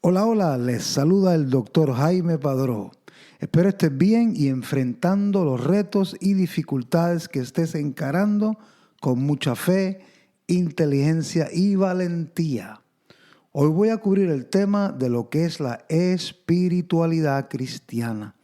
Hola, hola, les saluda el doctor Jaime Padró. Espero estés bien y enfrentando los retos y dificultades que estés encarando con mucha fe, inteligencia y valentía. Hoy voy a cubrir el tema de lo que es la espiritualidad cristiana,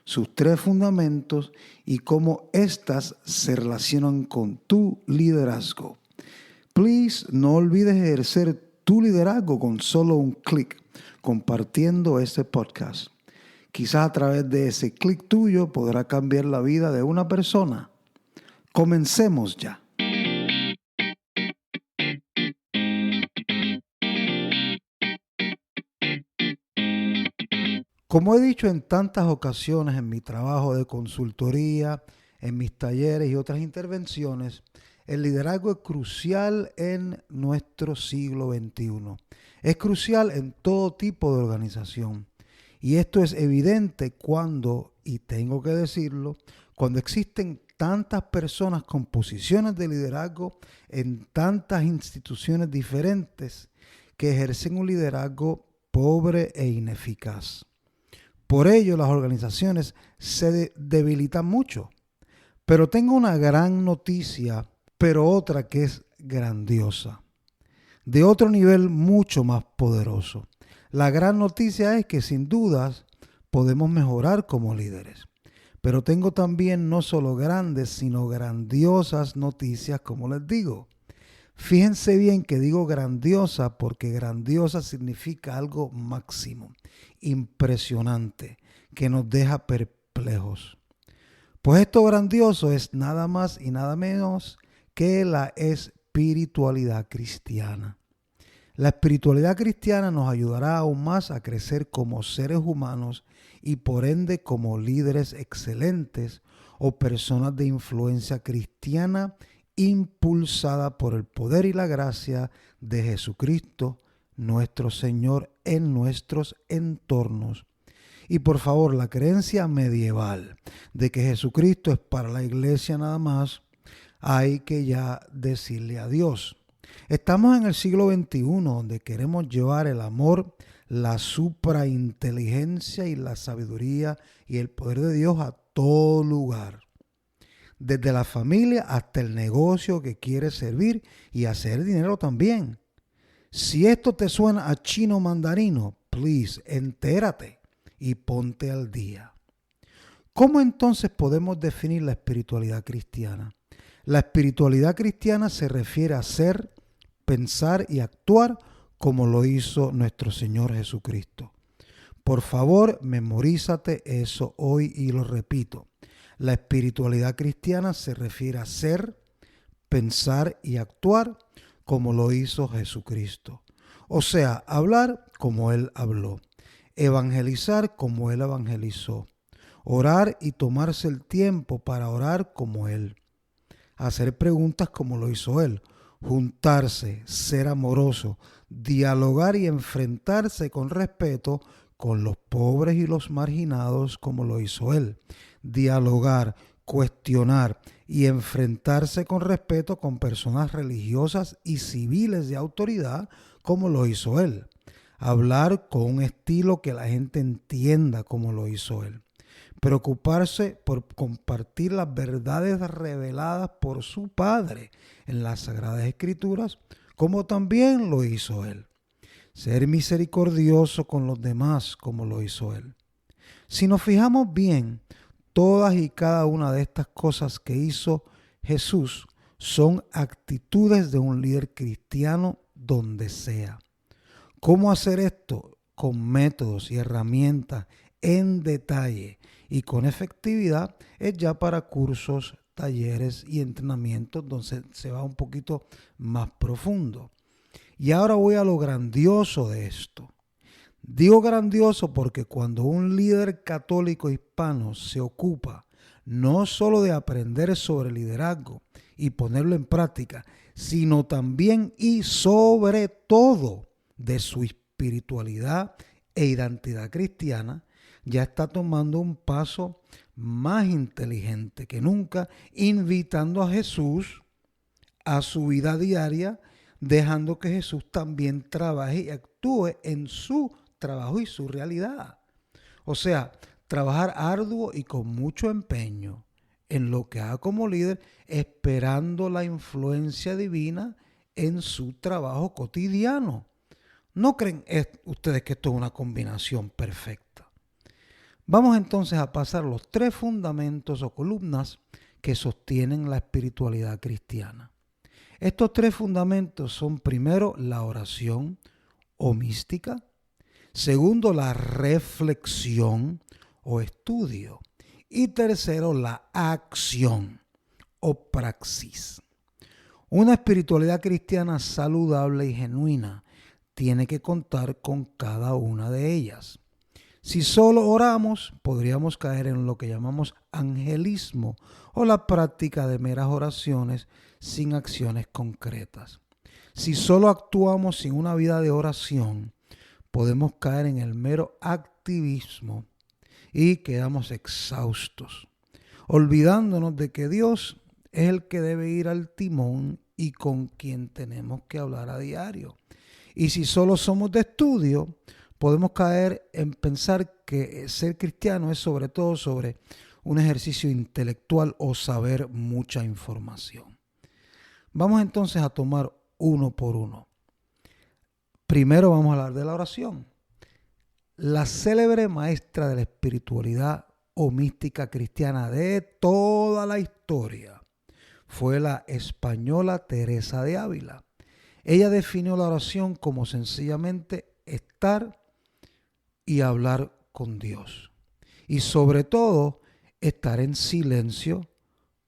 sus tres fundamentos y cómo éstas se relacionan con tu liderazgo. Please, no olvides ejercer tu liderazgo con solo un clic, compartiendo este podcast. Quizás a través de ese clic tuyo podrá cambiar la vida de una persona. Comencemos ya. Como he dicho en tantas ocasiones en mi trabajo de consultoría, en mis talleres y otras intervenciones, el liderazgo es crucial en nuestro siglo XXI. Es crucial en todo tipo de organización. Y esto es evidente cuando, y tengo que decirlo, cuando existen tantas personas con posiciones de liderazgo en tantas instituciones diferentes que ejercen un liderazgo pobre e ineficaz. Por ello, las organizaciones se debilitan mucho. Pero tengo una gran noticia, pero otra que es grandiosa, de otro nivel mucho más poderoso. La gran noticia es que sin dudas podemos mejorar como líderes. Pero tengo también no solo grandes, sino grandiosas noticias, como les digo. Fíjense bien que digo grandiosa porque grandiosa significa algo máximo, impresionante, que nos deja perplejos. Pues esto grandioso es nada más y nada menos que la espiritualidad cristiana. La espiritualidad cristiana nos ayudará aún más a crecer como seres humanos y por ende como líderes excelentes o personas de influencia cristiana impulsada por el poder y la gracia de Jesucristo, nuestro Señor, en nuestros entornos. Y por favor, la creencia medieval de que Jesucristo es para la iglesia nada más, hay que ya decirle adiós. Estamos en el siglo XXI, donde queremos llevar el amor, la suprainteligencia y la sabiduría y el poder de Dios a todo lugar. Desde la familia hasta el negocio que quiere servir y hacer dinero también. Si esto te suena a chino mandarino, please, entérate y ponte al día. ¿Cómo entonces podemos definir la espiritualidad cristiana? La espiritualidad cristiana se refiere a ser, pensar y actuar como lo hizo nuestro Señor Jesucristo. Por favor, memorízate eso hoy y lo repito. La espiritualidad cristiana se refiere a ser, pensar y actuar como lo hizo Jesucristo. O sea, hablar como Él habló, evangelizar como Él evangelizó, orar y tomarse el tiempo para orar como Él, hacer preguntas como lo hizo Él, juntarse, ser amoroso, dialogar y enfrentarse con respeto con los pobres y los marginados como lo hizo Él, dialogar, cuestionar y enfrentarse con respeto con personas religiosas y civiles de autoridad como lo hizo Él, hablar con un estilo que la gente entienda como lo hizo Él. Preocuparse por compartir las verdades reveladas por su Padre en las Sagradas Escrituras, como también lo hizo Él. Ser misericordioso con los demás, como lo hizo Él. Si nos fijamos bien, todas y cada una de estas cosas que hizo Jesús son actitudes de un líder cristiano donde sea. ¿Cómo hacer esto? Con métodos y herramientas en detalle y con efectividad es ya para cursos, talleres y entrenamientos donde se va un poquito más profundo. Y ahora voy a lo grandioso de esto. Digo grandioso porque cuando un líder católico hispano se ocupa no solo de aprender sobre liderazgo y ponerlo en práctica, sino también y sobre todo de su espiritualidad e identidad cristiana, ya está tomando un paso más inteligente que nunca, invitando a Jesús a su vida diaria, dejando que Jesús también trabaje y actúe en su trabajo y su realidad. O sea, trabajar arduo y con mucho empeño en lo que haga como líder, esperando la influencia divina en su trabajo cotidiano. ¿No creen ustedes que esto es una combinación perfecta? Vamos entonces a pasar los 3 fundamentos o columnas que sostienen la espiritualidad cristiana. Estos 3 fundamentos son, primero, la oración o mística; segundo, la reflexión o estudio; y tercero, la acción o praxis. Una espiritualidad cristiana saludable y genuina tiene que contar con cada una de ellas. Si solo oramos, podríamos caer en lo que llamamos angelismo o la práctica de meras oraciones sin acciones concretas. Si solo actuamos sin una vida de oración, podemos caer en el mero activismo y quedamos exhaustos, olvidándonos de que Dios es el que debe ir al timón y con quien tenemos que hablar a diario. Y si solo somos de estudio, podemos caer en pensar que ser cristiano es sobre todo sobre un ejercicio intelectual o saber mucha información. Vamos entonces a tomar uno por uno. Primero vamos a hablar de la oración. La célebre maestra de la espiritualidad o mística cristiana de toda la historia fue la española Teresa de Ávila. Ella definió la oración como sencillamente estar y hablar con Dios. Y sobre todo, estar en silencio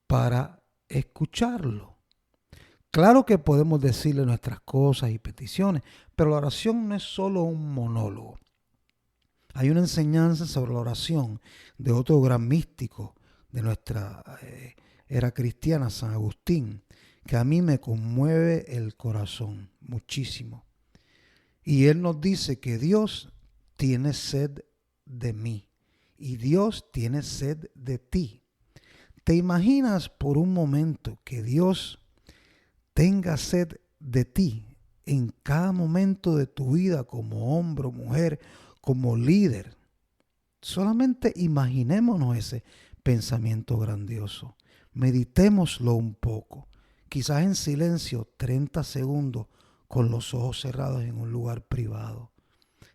para escucharlo. Claro que podemos decirle nuestras cosas y peticiones, pero la oración no es solo un monólogo. Hay una enseñanza sobre la oración de otro gran místico de nuestra era cristiana, San Agustín, que a mí me conmueve el corazón muchísimo. Y él nos dice que Dios tiene sed de mí y Dios tiene sed de ti. ¿Te imaginas por un momento que Dios tenga sed de ti en cada momento de tu vida como hombre o mujer, como líder? Solamente imaginémonos ese pensamiento grandioso. Meditémoslo un poco, quizás en silencio, 30 segundos, con los ojos cerrados en un lugar privado.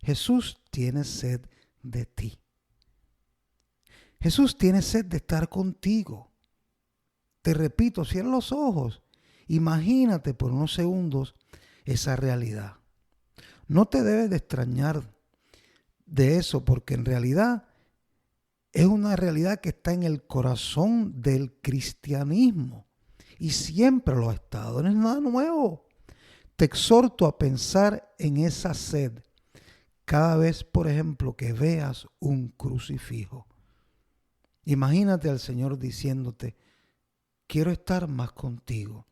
Jesús tiene sed de ti. Jesús tiene sed de estar contigo. Te repito, cierra los ojos. Imagínate por unos segundos esa realidad. No te debes de extrañar de eso, porque en realidad es una realidad que está en el corazón del cristianismo y siempre lo ha estado, no es nada nuevo. Te exhorto a pensar en esa sed cada vez, por ejemplo, que veas un crucifijo. Imagínate al Señor diciéndote: quiero estar más contigo.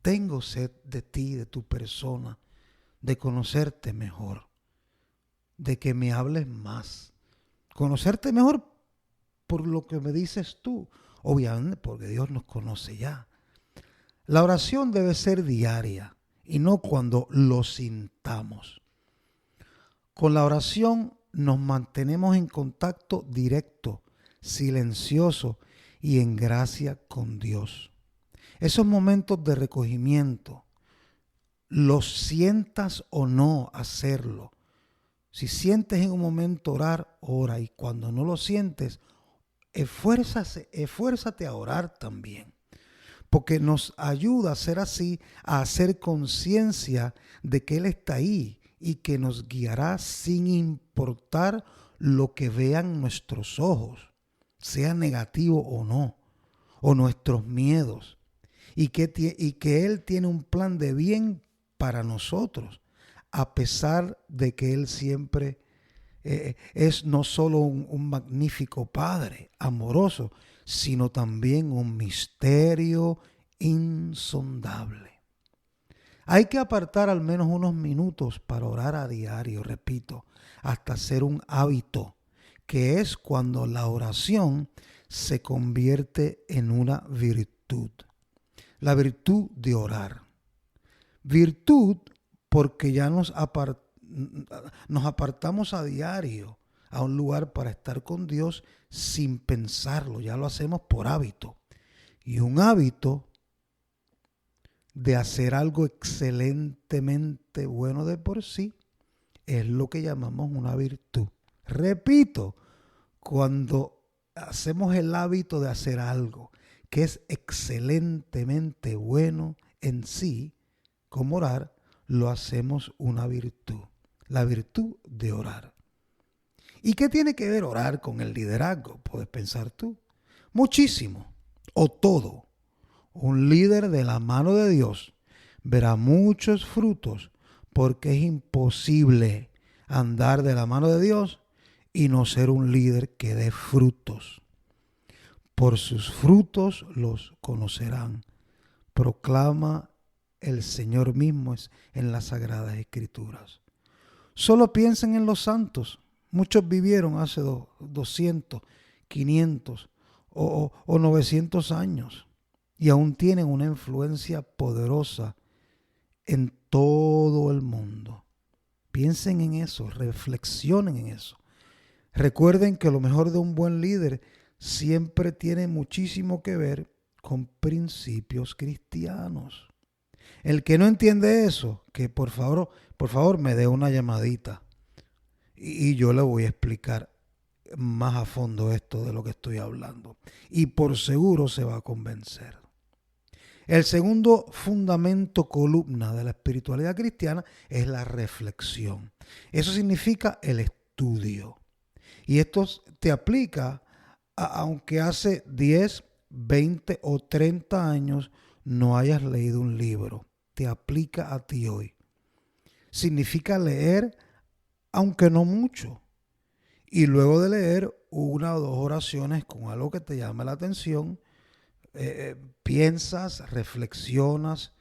Tengo sed de ti, de tu persona, de conocerte mejor, de que me hables más. Conocerte mejor por lo que me dices tú, obviamente porque Dios nos conoce ya. La oración debe ser diaria y no cuando lo sintamos. Con la oración nos mantenemos en contacto directo, silencioso y en gracia con Dios. Esos momentos de recogimiento, los sientas o no hacerlo. Si sientes en un momento orar, ora, y cuando no lo sientes, esfuérzate a orar también, porque nos ayuda a ser así, a hacer conciencia de que Él está ahí y que nos guiará sin importar lo que vean nuestros ojos, sea negativo o no, o nuestros miedos, y que Él tiene un plan de bien para nosotros, a pesar de que Él siempre es no solo un magnífico Padre amoroso, sino también un misterio insondable. Hay que apartar al menos unos minutos para orar a diario, repito, hasta ser un hábito, que es cuando la oración se convierte en una virtud. La virtud de orar. Virtud porque ya nos nos apartamos a diario a un lugar para estar con Dios sin pensarlo, ya lo hacemos por hábito. Y un hábito de hacer algo excelentemente bueno de por sí es lo que llamamos una virtud. Repito, cuando hacemos el hábito de hacer algo que es excelentemente bueno en sí, como orar, lo hacemos una virtud, la virtud de orar. ¿Y qué tiene que ver orar con el liderazgo? Puedes pensar tú. Muchísimo, o todo. Un líder de la mano de Dios verá muchos frutos porque es imposible andar de la mano de Dios y no ser un líder que dé frutos. Por sus frutos los conocerán, proclama el Señor mismo en las Sagradas Escrituras. Solo piensen en los santos. Muchos vivieron hace 200, 500 o 900 años y aún tienen una influencia poderosa en todo el mundo. Piensen en eso, reflexionen en eso. Recuerden que lo mejor de un buen líder siempre tiene muchísimo que ver con principios cristianos. El que no entiende eso, que por favor me dé una llamadita y yo le voy a explicar más a fondo esto de lo que estoy hablando. Y por seguro se va a convencer. El segundo fundamento, columna de la espiritualidad cristiana es la reflexión. Eso significa el estudio. Y esto te aplica aunque hace 10, 20 o 30 años no hayas leído un libro. Te aplica a ti hoy. Significa leer, aunque no mucho. Y luego de leer una o dos oraciones con algo que te llame la atención, piensas, reflexionas,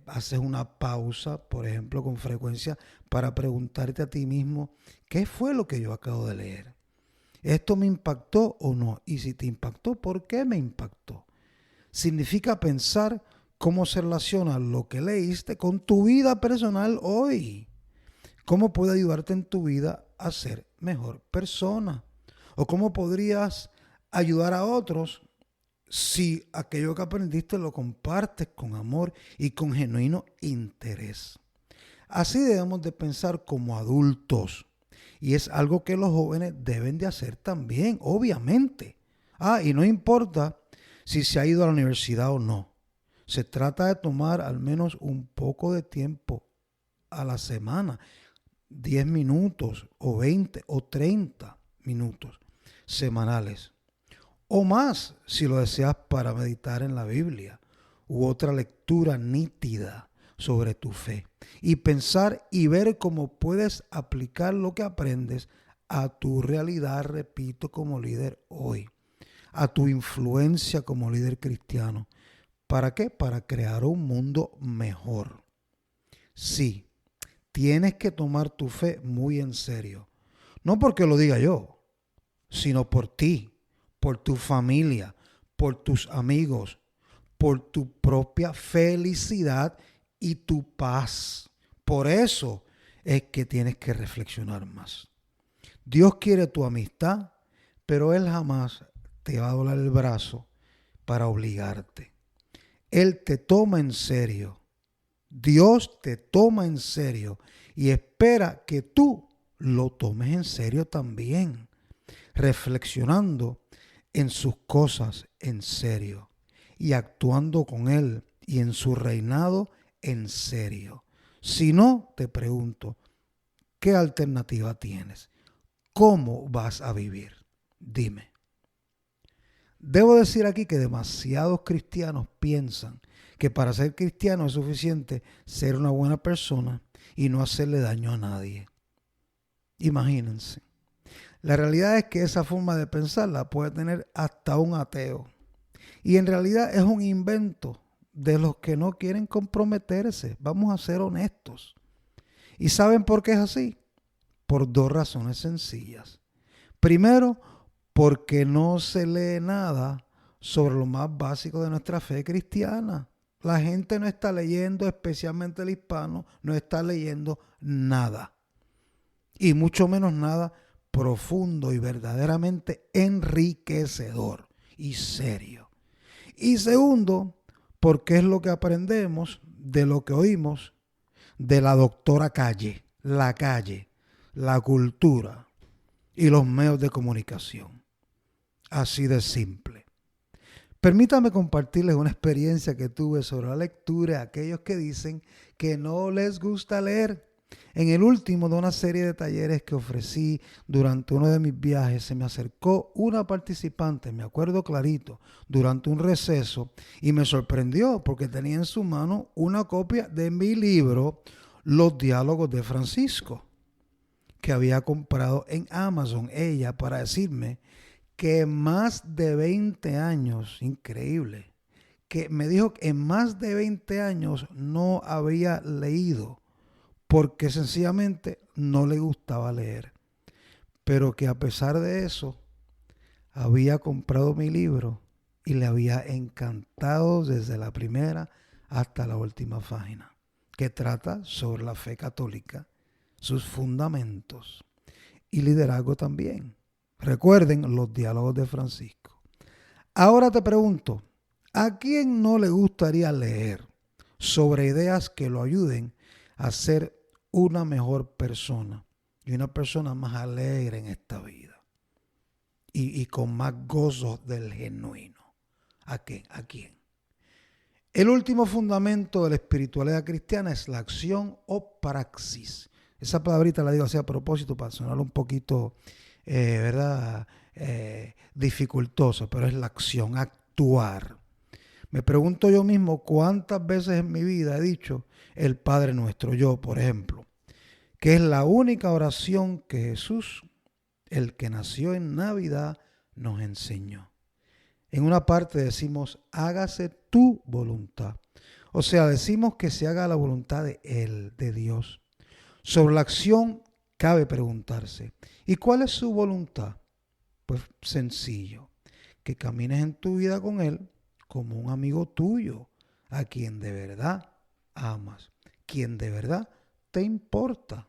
haces una pausa, por ejemplo, con frecuencia, para preguntarte a ti mismo, ¿qué fue lo que yo acabo de leer? ¿Esto me impactó o no? Y si te impactó, ¿por qué me impactó? Significa pensar cómo se relaciona lo que leíste con tu vida personal hoy. ¿Cómo puede ayudarte en tu vida a ser mejor persona? ¿O cómo podrías ayudar a otros si aquello que aprendiste lo compartes con amor y con genuino interés? Así debemos de pensar como adultos. Y es algo que los jóvenes deben de hacer también, obviamente. Y no importa si se ha ido a la universidad o no. Se trata de tomar al menos un poco de tiempo a la semana. 10 minutos o 20 o 30 minutos semanales. O más si lo deseas para meditar en la Biblia u otra lectura nítida sobre tu fe. Y pensar y ver cómo puedes aplicar lo que aprendes a tu realidad, repito, como líder hoy. A tu influencia como líder cristiano. ¿Para qué? Para crear un mundo mejor. Sí, tienes que tomar tu fe muy en serio. No porque lo diga yo, sino por ti, por tu familia, por tus amigos, por tu propia felicidad y tu paz. Por eso es que tienes que reflexionar más. Dios quiere tu amistad, pero Él jamás te va a doblar el brazo para obligarte. Él te toma en serio. Dios te toma en serio y espera que tú lo tomes en serio también, reflexionando en sus cosas en serio y actuando con Él y en su reinado en serio. Si no, te pregunto, ¿qué alternativa tienes? ¿Cómo vas a vivir? Dime. Debo decir aquí que demasiados cristianos piensan que para ser cristiano es suficiente ser una buena persona y no hacerle daño a nadie. Imagínense. La realidad es que esa forma de pensar la puede tener hasta un ateo. Y en realidad es un invento de los que no quieren comprometerse. Vamos a ser honestos. ¿Y saben por qué es así? Por dos razones sencillas. Primero, porque no se lee nada sobre lo más básico de nuestra fe cristiana. La gente no está leyendo, especialmente el hispano, no está leyendo nada. Y mucho menos nada profundo y verdaderamente enriquecedor y serio. Y segundo, porque es lo que aprendemos de lo que oímos de la doctora calle, la cultura y los medios de comunicación. Así de simple. Permítame compartirles una experiencia que tuve sobre la lectura a aquellos que dicen que no les gusta leer. En el último de una serie de talleres que ofrecí durante uno de mis viajes, se me acercó una participante, me acuerdo clarito, durante un receso y me sorprendió porque tenía en su mano una copia de mi libro, Los Diálogos de Francisco, que había comprado en Amazon ella para decirme que en más de 20 años, increíble, que me dijo que en más de 20 años no había leído porque sencillamente no le gustaba leer, pero que a pesar de eso había comprado mi libro y le había encantado desde la primera hasta la última página, que trata sobre la fe católica, sus fundamentos y liderazgo también. Recuerden los diálogos de Francisco. Ahora te pregunto, ¿a quién no le gustaría leer sobre ideas que lo ayuden a ser una mejor persona y una persona más alegre en esta vida y con más gozo del genuino? ¿A quién? ¿A quién? El último fundamento de la espiritualidad cristiana es la acción o praxis. Esa palabrita la digo así a propósito para sonar un poquito, ¿verdad? Dificultoso, pero es la acción, actuar. Me pregunto yo mismo cuántas veces en mi vida he dicho el Padre Nuestro, yo por ejemplo, que es la única oración que Jesús, el que nació en Navidad, nos enseñó. En una parte decimos, hágase tu voluntad. O sea, decimos que se haga la voluntad de Él, de Dios. Sobre la acción cabe preguntarse, ¿y cuál es su voluntad? Pues sencillo, que camines en tu vida con Él como un amigo tuyo, a quien de verdad amas, quien de verdad te importa.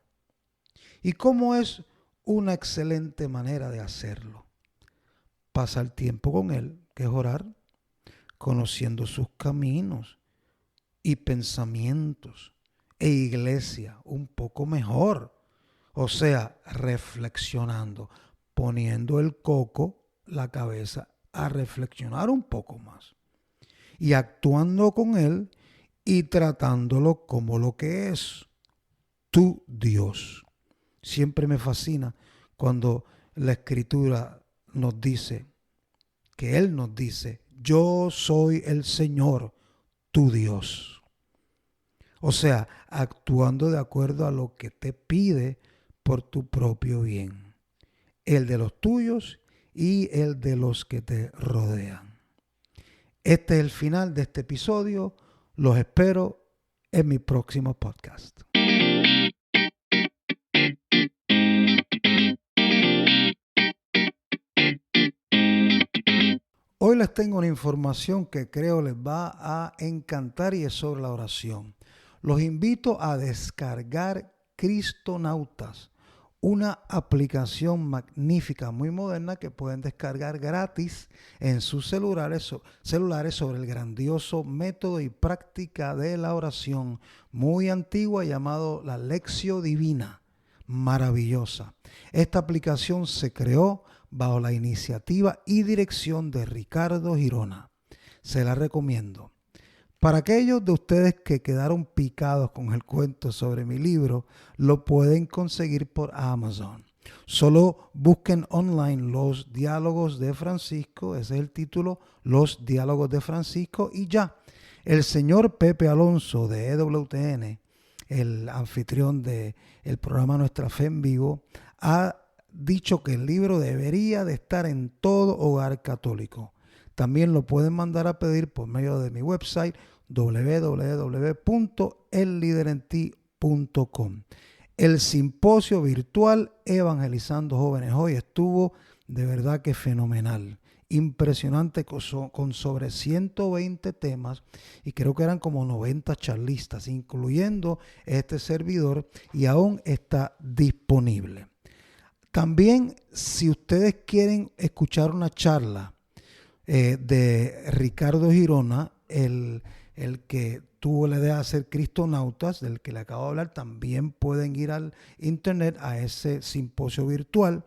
¿Y cómo es una excelente manera de hacerlo? Pasar tiempo con Él, que es orar, conociendo sus caminos y pensamientos, e iglesia un poco mejor. O sea, reflexionando, poniendo el coco, la cabeza, a reflexionar un poco más. Y actuando con Él y tratándolo como lo que es, tu Dios. Siempre me fascina cuando la Escritura nos dice, que Él nos dice, yo soy el Señor, tu Dios. O sea, actuando de acuerdo a lo que te pide por tu propio bien, el de los tuyos y el de los que te rodean. Este es el final de este episodio. Los espero en mi próximo podcast. Hoy les tengo una información que creo les va a encantar y es sobre la oración. Los invito a descargar Cristonautas, una aplicación magnífica, muy moderna que pueden descargar gratis en sus celulares sobre el grandioso método y práctica de la oración, muy antigua, llamado la Lectio Divina, maravillosa. Esta aplicación se creó bajo la iniciativa y dirección de Ricardo Girona. Se la recomiendo. Para aquellos de ustedes que quedaron picados con el cuento sobre mi libro, lo pueden conseguir por Amazon. Solo busquen online Los Diálogos de Francisco, ese es el título, Los Diálogos de Francisco, y ya. El señor Pepe Alonso de EWTN, el anfitrión del programa Nuestra Fe en Vivo, ha dicho que el libro debería de estar en todo hogar católico. También lo pueden mandar a pedir por medio de mi website www.elliderenti.com. El simposio virtual Evangelizando Jóvenes hoy estuvo de verdad que fenomenal impresionante con sobre 120 temas y creo que eran como 90 charlistas, incluyendo este servidor, y aún está disponible. También, si ustedes quieren escuchar una charla de Ricardo Girona, el que tuvo la idea de hacer Cristonautas, del que le acabo de hablar, también pueden ir al internet a ese simposio virtual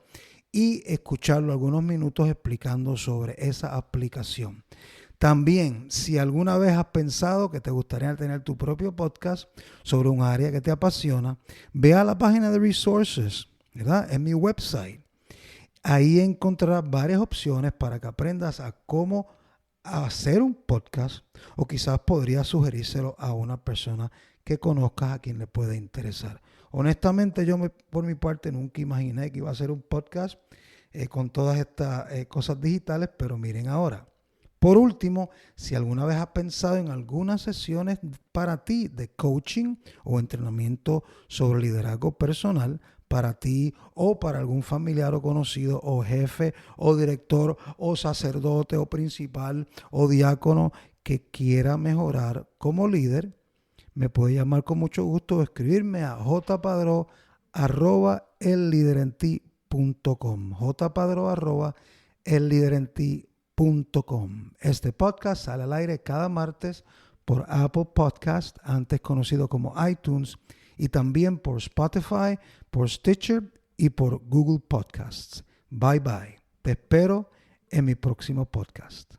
y escucharlo algunos minutos explicando sobre esa aplicación. También, si alguna vez has pensado que te gustaría tener tu propio podcast sobre un área que te apasiona, ve a la página de Resources, ¿verdad? En mi website. Ahí encontrarás varias opciones para que aprendas a cómo hacer un podcast, o quizás podrías sugerírselo a una persona que conozcas a quien le puede interesar. Honestamente, por mi parte nunca imaginé que iba a hacer un podcast con todas estas cosas digitales, pero miren ahora. Por último, si alguna vez has pensado en algunas sesiones para ti de coaching o entrenamiento sobre liderazgo personal, para ti o para algún familiar o conocido o jefe o director o sacerdote o principal o diácono que quiera mejorar como líder, me puede llamar con mucho gusto o escribirme a jpadro@elliderenti.com, jpadro@elliderenti.com. Este podcast sale al aire cada martes por Apple Podcast, antes conocido como iTunes, y también por Spotify, por Stitcher y por Google Podcasts. Bye bye. Te espero en mi próximo podcast.